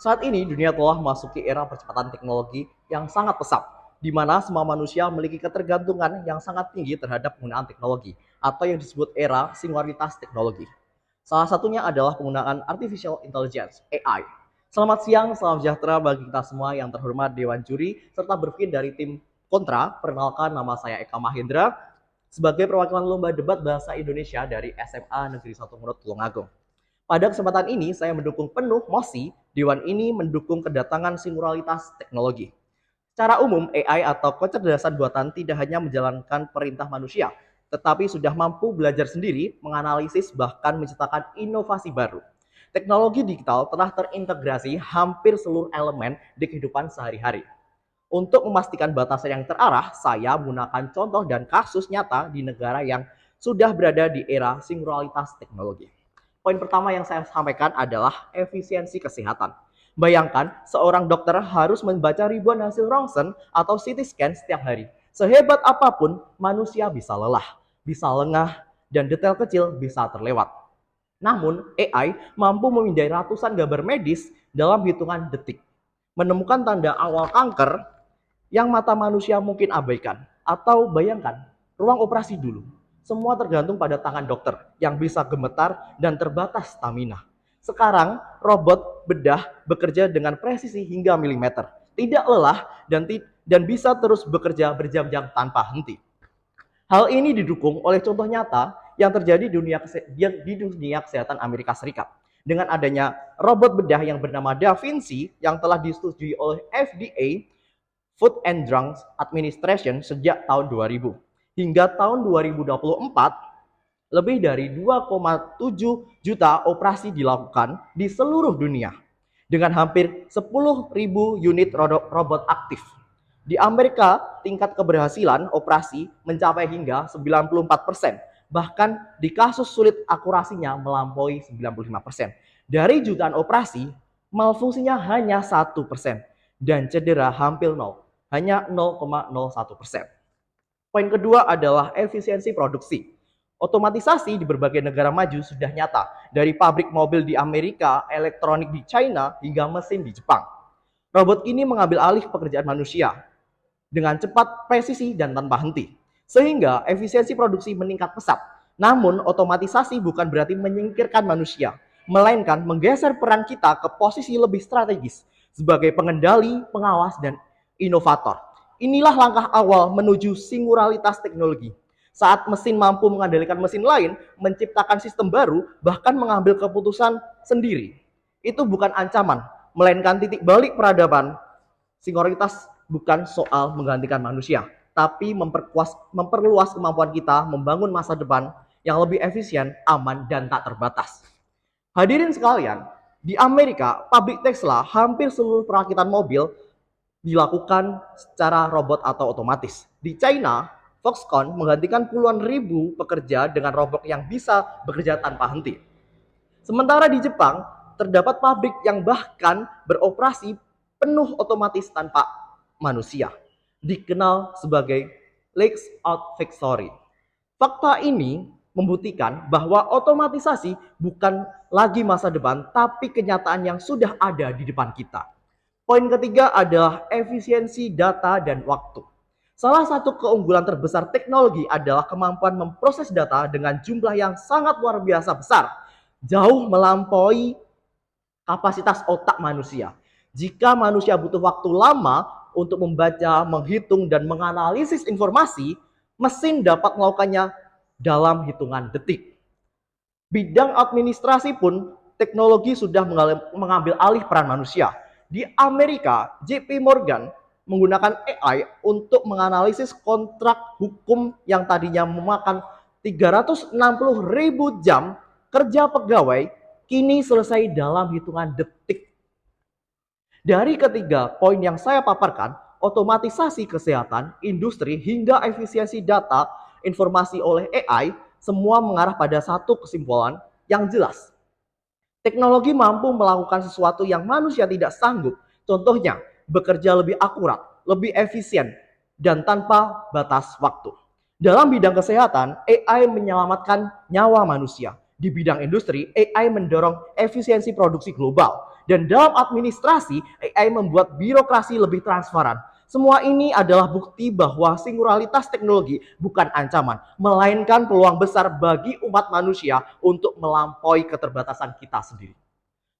Saat ini dunia telah memasuki era percepatan teknologi yang sangat pesat, di mana semua manusia memiliki ketergantungan yang sangat tinggi terhadap penggunaan teknologi, atau yang disebut era singularitas teknologi. Salah satunya adalah penggunaan Artificial Intelligence (AI). Selamat siang, salam sejahtera bagi kita semua yang terhormat Dewan Juri, serta berpikir dari tim Kontra. Perkenalkan, nama saya Eka Mahendra, sebagai perwakilan lomba debat bahasa Indonesia dari SMA Negeri 1 Menurut Tulungagung. Pada kesempatan ini, saya mendukung penuh mosi Dewan ini mendukung kedatangan singularitas teknologi. Secara umum, AI atau kecerdasan buatan tidak hanya menjalankan perintah manusia, tetapi sudah mampu belajar sendiri, menganalisis, bahkan menciptakan inovasi baru. Teknologi digital telah terintegrasi hampir seluruh elemen di kehidupan sehari-hari. Untuk memastikan batasan yang terarah, saya menggunakan contoh dan kasus nyata di negara yang sudah berada di era singularitas teknologi. Poin pertama yang saya sampaikan adalah efisiensi kesehatan. Bayangkan, seorang dokter harus membaca ribuan hasil ronsen atau CT scan setiap hari. Sehebat apapun, manusia bisa lelah, bisa lengah, dan detail kecil bisa terlewat. Namun, AI mampu memindai ratusan gambar medis dalam hitungan detik, menemukan tanda awal kanker yang mata manusia mungkin abaikan. Atau bayangkan, ruang operasi dulu. Semua tergantung pada tangan dokter yang bisa gemetar dan terbatas stamina. Sekarang, robot bedah bekerja dengan presisi hingga milimeter, tidak lelah dan bisa terus bekerja berjam-jam tanpa henti. Hal ini didukung oleh contoh nyata yang terjadi di dunia kesehatan Amerika Serikat. Dengan adanya robot bedah yang bernama Da Vinci yang telah disetujui oleh FDA, Food and Drug Administration, sejak tahun 2000. Hingga tahun 2024, lebih dari 2,7 juta operasi dilakukan di seluruh dunia dengan hampir 10.000 unit robot aktif. Di Amerika, tingkat keberhasilan operasi mencapai hingga 94%. Bahkan di kasus sulit akurasinya melampaui 95%. Dari jutaan operasi, malfungsinya hanya 1%. Dan cedera hampir nol, hanya 0,01%. Poin kedua adalah efisiensi produksi. Otomatisasi di berbagai negara maju sudah nyata, dari pabrik mobil di Amerika, elektronik di China, hingga mesin di Jepang. Robot ini mengambil alih pekerjaan manusia dengan cepat, presisi, dan tanpa henti. Sehingga efisiensi produksi meningkat pesat. Namun, otomatisasi bukan berarti menyingkirkan manusia, melainkan menggeser peran kita ke posisi lebih strategis sebagai pengendali, pengawas, dan inovator. Inilah langkah awal menuju singularitas teknologi. Saat mesin mampu mengendalikan mesin lain, menciptakan sistem baru, bahkan mengambil keputusan sendiri. Itu bukan ancaman, melainkan titik balik peradaban. Singularitas bukan soal menggantikan manusia, tapi memperluas kemampuan kita membangun masa depan yang lebih efisien, aman, dan tak terbatas. Hadirin sekalian, di Amerika, pabrik Tesla, hampir seluruh perakitan mobil dilakukan secara robot atau otomatis. Di China, Foxconn menggantikan puluhan ribu pekerja dengan robot yang bisa bekerja tanpa henti. Sementara di Jepang, terdapat pabrik yang bahkan beroperasi penuh otomatis tanpa manusia, dikenal sebagai Lakes Out Factory. Fakta ini membuktikan bahwa otomatisasi bukan lagi masa depan, tapi kenyataan yang sudah ada di depan kita. Poin ketiga adalah efisiensi data dan waktu. Salah satu keunggulan terbesar teknologi adalah kemampuan memproses data dengan jumlah yang sangat luar biasa besar, jauh melampaui kapasitas otak manusia. Jika manusia butuh waktu lama untuk membaca, menghitung, dan menganalisis informasi, mesin dapat melakukannya dalam hitungan detik. Bidang administrasi pun teknologi sudah mengambil alih peran manusia. Di Amerika, JP Morgan menggunakan AI untuk menganalisis kontrak hukum yang tadinya memakan 360.000 jam kerja pegawai, kini selesai dalam hitungan detik. Dari ketiga poin yang saya paparkan, otomatisasi kesehatan, industri, hingga efisiensi data, informasi oleh AI, semua mengarah pada satu kesimpulan yang jelas. Teknologi mampu melakukan sesuatu yang manusia tidak sanggup. Contohnya, bekerja lebih akurat, lebih efisien, dan tanpa batas waktu. Dalam bidang kesehatan, AI menyelamatkan nyawa manusia. Di bidang industri, AI mendorong efisiensi produksi global. Dan dalam administrasi, AI membuat birokrasi lebih transparan. Semua ini adalah bukti bahwa singularitas teknologi bukan ancaman, melainkan peluang besar bagi umat manusia untuk melampaui keterbatasan kita sendiri.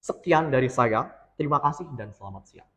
Sekian dari saya. Terima kasih dan selamat siang.